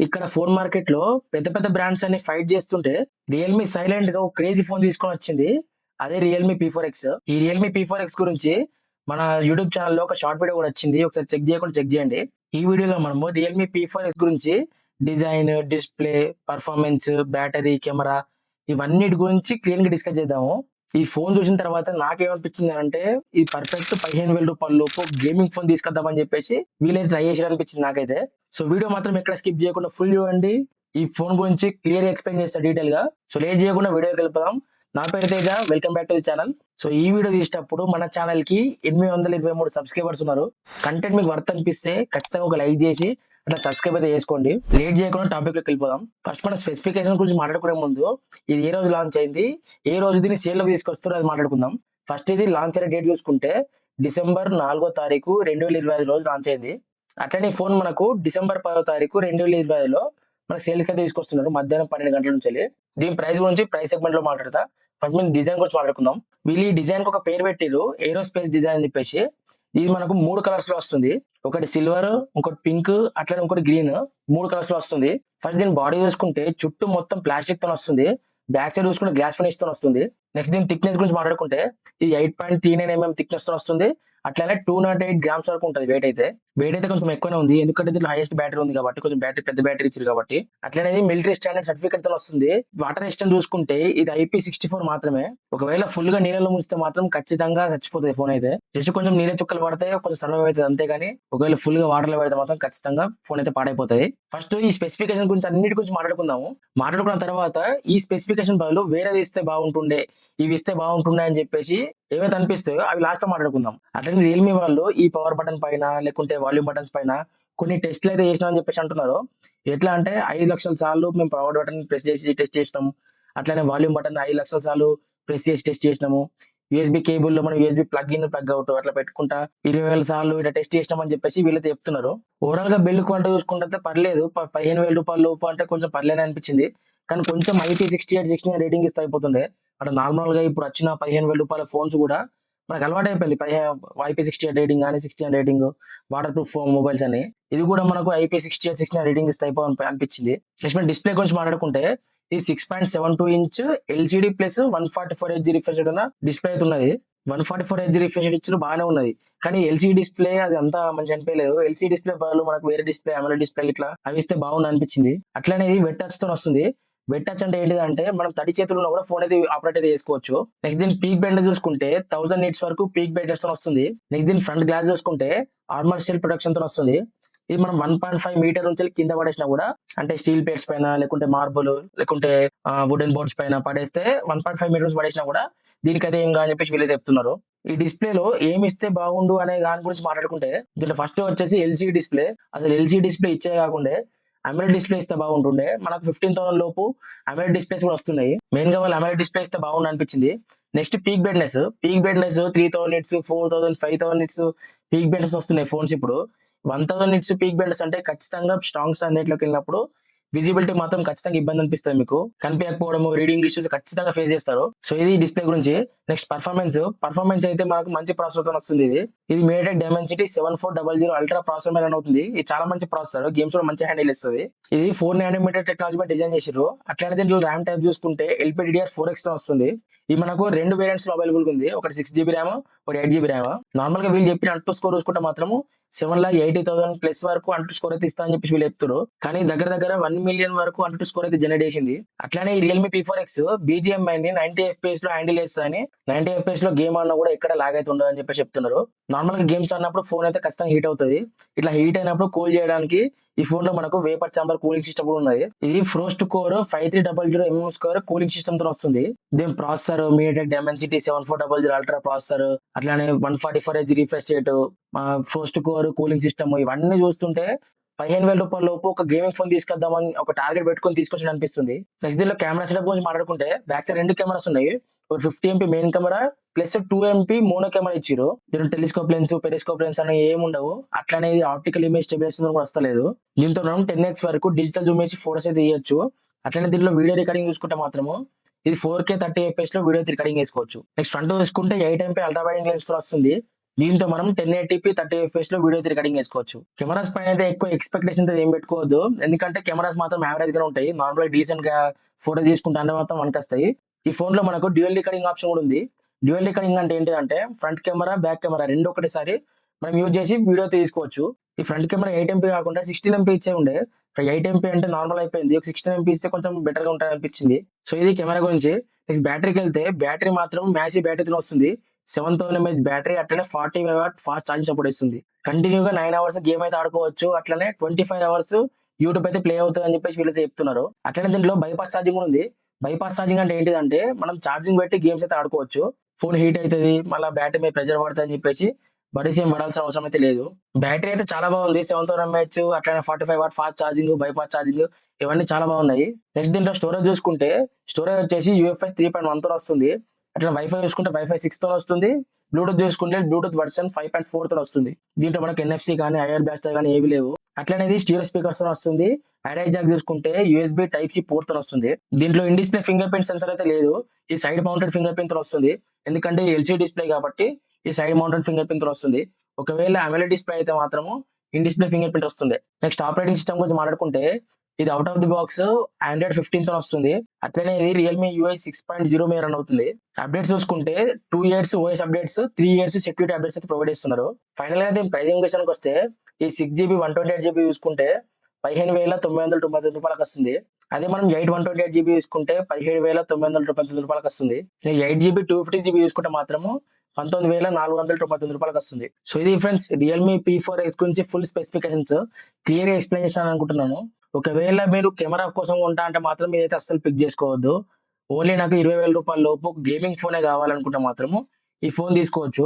ఇక్కడ phone market లో పెద్ద పెద్ద బ్రాండ్స్ అన్ని ఫైట్ చేస్తుంటే రియల్మీ సైలెంట్ గా ఒక క్రేజీ ఫోన్ తీసుకొని వచ్చింది. అదే రియల్మీ P4X. ఈ రియల్మీ P4X గురించి మన యూట్యూబ్ ఛానల్లో ఒక షార్ట్ వీడియో కూడా వచ్చింది. ఒకసారి చెక్ చేయకుండా చెక్ చేయండి. ఈ వీడియోలో మనము రియల్మీ P4X గురించి design, display, performance, battery, camera ఇవన్నిటి గురించి క్లియర్ గా డిస్కస్ చేద్దాము. ఈ ఫోన్ చూసిన తర్వాత నాకేమనిపించింది అంటే ఈ పర్ఫెక్ట్ 15,000 రూపాయల లోపు గేమింగ్ ఫోన్ తీసుకొద్దామని చెప్పేసి వీలైతే ట్రై చేసి అనిపించింది నాకైతే. సో వీడియో మాత్రం ఎక్కడ స్కిప్ చేయకుండా ఫుల్ చూడండి. ఈ ఫోన్ గురించి క్లియర్ గా ఎక్స్ప్లెయిన్ చేస్తా డీటెయిల్ గా. సో లేట్ చేయకుండా వీడియో వెళ్ళిపోదాం. నా పేరు Teja, welcome back to the channel. So ఈ వీడియో తీసేటప్పుడు మన ఛానల్ కి 823 సబ్స్క్రైబర్స్ ఉన్నారు. కంటెంట్ మీకు వర్త్ అనిపిస్తే ఖచ్చితంగా ఒక లైక్ చేసి అట్లా సబ్స్క్రైబ్ అయితే చేసుకోండి. లేట్ చేయకుండా టాపిక్ లోకి వెళ్ళిపోదాం. ఫస్ట్ మన స్పెసిఫికేషన్ గురించి మాట్లాడుకునే ముందు ఇది ఏ రోజు లాంచ్ అయింది, ఏ రోజు దీన్ని సేల్ లోకి తీసుకొస్తారో అది మాట్లాడుకుందాం. ఫస్ట్ ఇది లాంచ్ అయిన డేట్ చూసుకుంటే డిసెంబర్ 4వ తారీఖు 2025 రోజు లాంచ్ అయింది. అట్లనే ఫోన్ మనకు డిసెంబర్ 10వ తారీఖు 2025లో మనకు సేల్ కి తీసుకొస్తున్నారు మధ్యాహ్నం 12 గంటల నుంచి. దీని ప్రైస్ గురించి ప్రైస్ సెగ్మెంట్ లో మాట్లాడతా. ఫస్ట్ మేము డిజైన్ గురించి మాట్లాడుకుందాం. వీళ్ళు ఈ డిజైన్ కి ఒక పేరు పెట్టిరు, ఏరోస్పేస్ డిజైన్ అని చెప్పేసి. ఇది మనకు 3 కలర్స్ లో వస్తుంది. ఒకటి సిల్వర్, ఇంకోటి పింక్, అట్లనే ఇంకోటి గ్రీన్. 3 కలర్స్ లో వస్తుంది. ఫస్ట్ దీని బాడీ చూసుకుంటే చుట్టూ మొత్తం ప్లాస్టిక్ తో వస్తుంది. బ్యాక్ సైడ్ చూసుకుంటే గ్లాస్ ఫినిష్ తో వస్తుంది. నెక్స్ట్ దీని థిక్నెస్ గురించి మాట్లాడుకుంటే ఇది 8.39 mm థిక్నెస్ తో వస్తుంది. అట్లనే 208 గ్రామ్స్ వరకు ఉంటుంది వెయిట్ అయితే. వెయిట్ అయితే కొంచెం ఎక్కువనే ఉంది, ఎందుకంటే దీంట్లో హైయెస్ట్ బ్యాటరీ ఉంది కాబట్టి, కొంచెం బ్యాటరీ పెద్ద బ్యాటరీ ఇచ్చారు కాబట్టి. అట్లనే మిలిటరీ స్టాండర్డ్ సర్టిఫికేట్ తో వస్తుంది. వాటర్ రెసిస్టెంట్ చూసుకుంటే ఇది IP64 మాత్రమే. ఒకవేళ ఫుల్ గా నీళ్ళలో ముంచితే మాత్రం ఖచ్చితంగా చచ్చిపోతుంది ఫోన్ అయితే. జస్ట్ కొంచెం నీళ్ళ చుక్కలు పడితే కొంచెం సర్వైవ్ అవుతుంది అంతేగాని ఒకవేళ ఫుల్ గా వాటర్ లో పెడితే మాత్రం ఖచ్చితంగా ఫోన్ అయితే పాడైపోతుంది. ఫస్ట్ ఈ స్పెసిఫికేషన్ గురించి అన్నిటి గురించి మాట్లాడుకుందాము. మాట్లాడుకున్న తర్వాత ఈ స్పెసిఫికేషన్ బదులు వేరేది ఇస్తే బాగుంటుండే, ఇవి ఇస్తే బాగుంటుండే అని చెప్పేసి ఏవైతే అనిపిస్తాయో అవి లాస్ట్ లో మాట్లాడుకుందాం. అట్లనే రియల్మీ వాళ్ళు ఈ పవర్ బటన్ పైన లేకుంటే వాల్యూమ్ బటన్స్ పైన కొన్ని టెస్ట్లు అయితే చేసినాం అని చెప్పేసి అంటున్నారు. ఎట్లా అంటే 5 లక్షల సార్లు మేము పవర్ బటన్ ప్రెస్ చేసి టెస్ట్ చేసినాము. అట్లనే వాల్యూమ్ బటన్ 5 లక్షల సార్లు ప్రెస్ చేసి టెస్ట్ చేసినాము. USB కేబుల్ లో మనం USB plug in plug out అట్లా పెట్టుకుంటా 20,000 సార్లు ఇట్లా టెస్ట్ చేసినామని చెప్పేసి వీళ్ళైతే చెప్తున్నారు. ఓవరాల్ గా బిల్డ్ క్వాలిటీ చూసుకుంటే పర్లేదు, 15,000 రూపాయల లోపు అంటే కొంచెం పర్లేదు అనిపించింది. కానీ కొంచెం IP68 69 రేటింగ్ ఇస్తే అయిపోతుంది. అక్కడ నార్మల్ గా ఇప్పుడు వచ్చిన 15,000 రూపాయల ఫోన్స్ కూడా మనకు అలవాటు అయిపోయింది. IP68 రేటింగ్ కానీ 69 రేటింగ్ వాటర్ ప్రూఫ్ మొబైల్స్ అని. ఇది కూడా మనకు IP68 69 రేటింగ్ ఇస్తే అనిపించింది. నెక్స్ట్ డిస్ప్లే గురించి మాట్లాడుకుంటే ఇది 6.72 inch LCD plus 144Hz refresh ఉన్న డిస్ప్లే అయితే ఉన్నది. 144Hz రిఫ్రెష్ ఇచ్చిన బాగానే ఉన్నది, కానీ LCD డిస్ప్లే అది అంతా మంచి అనిపించలేదు. LCD డిస్ప్లే బదులు మనకు వేరే డిస్ప్లే, AMOLED డిస్ప్లే ఇట్లా అవి ఇస్తే బాగుంది అనిపించింది. అట్లనే ఇది వెట్ టచ్ తో వస్తుంది. వెట్ టచ్ అంటే ఏంటిదంటే మనం తడి చేతుల్లో కూడా ఫోన్ అయితే ఆపరేట్ అయితే చేసుకోవచ్చు. నెక్స్ట్ దీని పీక్ బ్రైట్నెస్ చూసుకుంటే 1000 nits వరకు పీక్ బ్రైట్నెస్ తో వస్తుంది. నెక్స్ట్ దీని ఫ్రంట్ గ్లాస్ చూసుకుంటే ఆర్మర్ షెల్ ప్రొటెక్షన్ తో వస్తుంది. ఇది మనం 1.5 మీటర్ నుంచి కింద పడేసినా కూడా, అంటే స్టీల్ ప్లేట్స్ పైన లేకుంటే మార్బుల్ లేకుంటే వుడెన్ బోర్డ్స్ పైన పడేస్తే 1.5 మీటర్స్ పడేసినా కూడా దీనికైతే ఏం కాని చెప్పేసి వీళ్ళు చెప్తున్నారు. ఈ డిస్ప్లేలో ఏమి ఇస్తే బాగుండు అనే దాని గురించి మాట్లాడుకుంటే దీంట్లో ఫస్ట్ వచ్చేసి LCD డిస్ప్లే. అసలు LCD డిస్ప్లే ఇచ్చే కాకుండా AMOLED డిస్ప్లే ఇస్తే బాగుంటుండే. మనకు 15,000 లోపు AMOLED డిస్ప్లేస్ కూడా వస్తున్నాయి. మెయిన్ గా వాళ్ళు AMOLED డిస్ప్లే ఇస్తే బాగుండు అనిపించింది. Next peak brightness 3,000 nits, 4,000, 5,000 nits peak brightness వస్తున్నాయి ఫోన్స్ ఇప్పుడు. 1,000 nits పీక్ బ్రైట్నెస్ అంటే ఖచ్చితంగా స్ట్రాంగ్ సన్లైట్ లోకి వెళ్ళినప్పుడు విజిబిలిటీ మాత్రం ఖచ్చితంగా ఇబ్బంది అనిపిస్తుంది. మీకు కనిపించకపోవడం, రీడింగ్ ఇష్యూస్ ఖచ్చితంగా ఫేస్ చేస్తారు. సో ఇది డిస్ప్లే గురించి. నెక్స్ట్ పర్ఫార్మెన్స్ అయితే మనకు మంచి ప్రాసెసర్ తో వస్తుంది. ఇది MediaTek Dimensity 7400 ultra processor run అవుతుంది. ఇది చాలా మంచి ప్రాసెసర్, గేమ్స్ కూడా మంచి హ్యాండిల్ ఇస్తుంది. ఇది 4 nm టెక్నాలజీ పై డిజైన్ చేసారు. అట్లనే దీంట్లో ర్యామ్ టైప్ చూసుకుంటే LPDDR4X తో వస్తుంది. ఇది మనకు 2 వేరియంట్స్ లో అవైలబుల్ ఉంది. ఒకటి 6GB ర్యామ్, ఒకటి 8GB ర్యామ్. నార్మల్ గా వీళ్ళు చెప్పిన అంటూ స్కోర్ చూసుకుంటే మాత్రము 7,80,000 ప్లస్ వరకు అంటూ స్కోర్ అయితే ఇస్తా అని చెప్పి వీళ్ళు చెప్తారు. కానీ దగ్గర 1 million వరకు అంటూ స్కోర్ అయితే జనరేట్ చేసింది. అట్లానే ఈ రియల్మీ P4X BGMI ని 90 FPS లో హ్యాండిల్ చేస్తుందని, 90 FPS లో గేమ్ ఆడినా కూడా ఎక్కడ లాగ్ అయితే ఉండదు అని చెప్పి చెప్తున్నారు. నార్మల్ గా గేమ్స్ ఆడినప్పుడు ఫోన్ అయితే ఖచ్చితంగా హీట్ అవుతుంది. ఇట్లా హీట్ అయినప్పుడు కూల్ చేయడానికి ఈ ఫోన్ లో మనకు వేపర్ చాంబర్ కూలింగ్ సిస్టమ్ కూడా ఉన్నది. ఇది frost core 5300 mm score cooling system తో వస్తుంది. దీని processor MediaTek Dimensity 7400 ultra processor, అట్లానే 144Hz refresh rate, frost core cooling system ఇవన్నీ చూస్తుంటే 15,000 రూపాయల లోపు ఒక గేమింగ్ ఫోన్ తీసుకొద్దామని ఒక టార్గెట్ పెట్టుకొని తీసుకొచ్చి అనిపిస్తుంది. నెక్స్ట్ దీనిలో కెమెరా సెటప్ గురించి మాట్లాడుకుంటే బ్యాక్ సైడ్ 2 కెమెరాస్ ఉన్నాయి. ఒక 50 MP main camera plus 2 MP mono camera ఇచ్చారు. దీంట్లో టెలిస్కోప్ లెన్స్, పెరిస్కోప్ లెన్స్ అనేవి ఏమి ఉండవు. అట్లనే ఆప్టికల్ ఇమేజ్ స్టెబిలైజేషన్ కూడా వస్తలేదు. దీంతో మనం 10x వరకు డిజిటల్ జూమ్ చేసి ఫోటోస్ అయితే తీయొచ్చు. అట్లనే దీంట్లో వీడియో రికార్డింగ్ చూసుకుంటే మాత్రము ఇది 4K 30 FPS లో వీడియో రికార్డింగ్ చేసుకోవచ్చు. నెక్స్ట్ ఫ్రంట్ చూసుకుంటే 8 MP అల్ట్రా వైడ్ లెన్స్ వస్తుంది. దీంతో మనం 1080p 30 fps లో వీడియో రికార్డింగ్ చేసుకోవచ్చు. కెమెరాస్ పైన అయితే ఎక్కువ ఎక్స్పెక్టేషన్ ఏం పెట్టుకోవద్దు, ఎందుకంటే కెమెరాస్ మాత్రం యావరేజ్ గానే ఉంటాయి. నార్మల్ డీసెంట్ గా ఫోటో తీసుకుంటే అంటే మాత్రం వస్తాయి. ఈ ఫోన్ లో మనకు డ్యూయల్ రికార్డింగ్ ఆప్షన్ కూడా ఉంది. డ్యూయల్ రికార్డింగ్ అంటే ఏంటంటే ఫ్రంట్ కెమెరా బ్యాక్ కెమెరా రెండు ఒకటేసారి మనం యూజ్ చేసి వీడియో తీసుకోవచ్చు. ఈ ఫ్రంట్ కెమెరా 8 MP కాకుండా 16 MP ఇచ్చే ఉండే. 8 MP అంటే నార్మల్ అయిపోయింది. ఒక 16 MP ఇస్తే కొంచెం బెటర్ గా ఉంటుంది అనిపించింది. సో ఇది కెమెరా గురించి. నెక్స్ట్ బ్యాటరీకి వెళ్తే బ్యాటరీ మాత్రం మ్యాసివ్ బ్యాటరీతో వస్తుంది. 7000 mAh బ్యాటరీ, అట్లనే 40 W ఫాస్ట్ ఛార్జింగ్ సపోర్ట్ ఇస్తుంది. కంటిన్యూగా 9 hours గేమ్ అయితే ఆడుకోవచ్చు. అట్లనే 25 hours యూట్యూబ్ అయితే ప్లే అవుతుంది అని చెప్పేసి వీళ్ళైతే చెప్తున్నారు. అట్లనే దీంట్లో బైపాస్ ఛార్జింగ్ కూడా ఉంది. బైపాస్ ఛార్జింగ్ అంటే ఏంటిదంటే మనం ఛార్జింగ్ పెట్టి గేమ్స్ అయితే ఆడుకోవచ్చు. ఫోన్ హీట్ అవుతుంది, మళ్ళీ బ్యాటరీ మీద ప్రెజర్ పడుతుంది అని చెప్పేసి బడీస్ ఏం పడాల్సిన అవసరం అయితే లేదు. బ్యాటరీ అయితే చాలా బాగుంది. 7000 mAh, అట్లనే 45 W fast charging, bypass charging ఇవన్నీ చాలా బాగున్నాయి. నెక్స్ట్ దీంట్లో స్టోరేజ్ చూసుకుంటే స్టోరేజ్ వచ్చేసి UFS 3.1 తో వస్తుంది. అట్లా వైఫై చూసుకుంటే వైఫై 6 తో వస్తుంది. బ్లూటూత్ చూసుకుంటే బ్లూటూత్ వర్షన్ 5.4 తో వస్తుంది. దీంట్లో మనకి NFC కానీ ఐఆర్ బ్లాస్టర్ కానీ ఏవి లేవు. అట్లనేది స్టీరియో స్పీకర్స్ తో వస్తుంది. ఐడియా జాక్ చూసుకుంటే USB Type-C పోర్ట్ తో వస్తుంది. దీంట్లో in display finger print sensor అయితే లేదు. ఈ సైడ్ మౌంటెడ్ ఫింగర్ ప్రింట్ తో వస్తుంది, ఎందుకంటే LCD డిస్ప్లే కాబట్టి ఈ సైడ్ మౌంటెడ్ ఫింగర్ ప్రింట్ తో వస్తుంది. ఒకవేళ AMOLED డిస్ప్లే అయితే మాత్రము ఇన్ డిస్ప్లే ఫింగర్ ప్రింట్ వస్తుంది. నెక్స్ట్ ఆపరేటింగ్ సిస్టమ్ గురించి మాట్లాడుకుంటే ఇది out of the box Android 15 తో వస్తుంది. అట్లనే ఇది Realme UI 6.0 మీద రన్ అవుతుంది. అప్డేట్స్ చూసుకుంటే 2 years OS updates, 3 years security updates అయితే ప్రొవైడ్ చేస్తున్నారు. ఫైనల్ గా దీని ప్రైజింగ్ విషయానికి వస్తే ఈ 6GB 128GB చూసుకుంటే 15,999 రూపాయలకు వస్తుంది. అదే మనం 8 128GB చూసుకుంటే 17,999 రూపాయలకు వస్తుంది. 8GB 250GB చూసుకుంటే మాత్రము 19,499 రూపాయలకు వస్తుంది. సో ఇది ఫ్రెండ్స్ Realme P4X గురించి ఫుల్ స్పెసిఫికేషన్స్ క్లియర్ గా ఎక్స్ప్లెయిన్ చేస్తాను అనుకుంటున్నాను. ఒకవేళ మీరు కెమెరా కోసం కొంటా అంటే మాత్రం మీరైతే అస్సలు పిక్ చేసుకోవద్దు. ఓన్లీ నాకు 20,000 రూపాయల లోపు గేమింగ్ ఫోనే కావాలనుకుంటే మాత్రము ఈ ఫోన్ తీసుకోవచ్చు.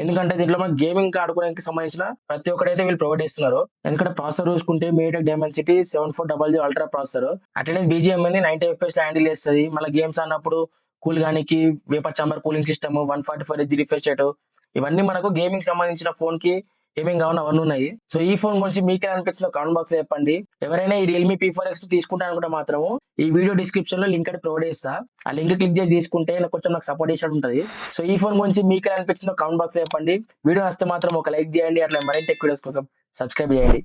ఎందుకంటే దీంట్లో మనకి గేమింగ్ ఆడుకోవడానికి సంబంధించిన ప్రతి ఒక్కటైతే వీళ్ళు ప్రొవైడ్ చేస్తున్నారు. ఎందుకంటే ప్రాసెసర్ చూసుకుంటే MediaTek Dimensity 7400 అల్ట్రా ప్రాసెసర్, అట్లనే BGM అనేది 90 FPS హ్యాండిల్ చేస్తుంది. మళ్ళీ గేమ్స్ ఆడినప్పుడు కూల్ గానికి vapour chamber cooling system, 144 Hz refresh rate, ఇవన్నీ మనకు గేమింగ్ సంబంధించిన ఫోన్ కి ఏమేం కావాలో అవన్నీ ఉన్నాయి. సో ఈ ఫోన్ గురించి మీకే అనిపించిందో కామెంట్ బాక్స్ లో చెప్పండి. ఎవరైనా ఈ Realme P4X తీసుకుంటా అనుకుంటే మాత్రము ఈ వీడియో డిస్క్రిప్షన్ లో లింక్ అయితే ప్రొవైడ్ చేస్తా. ఆ లింక్ క్లిక్ చేసి తీసుకుంటే నాకు సపోర్ట్ చేసినట్టు ఉంటుంది. సో ఈ ఫోన్ గురించి మీకే అనిపించిందో కామెంట్ బాక్స్ లో చెప్పండి. వీడియో వస్తే మాత్రం ఒక లైక్ చేయండి. అట్లా మరింటి ఎక్కువ వీడియోస్ కోసం సబ్స్క్రైబ్ చేయండి.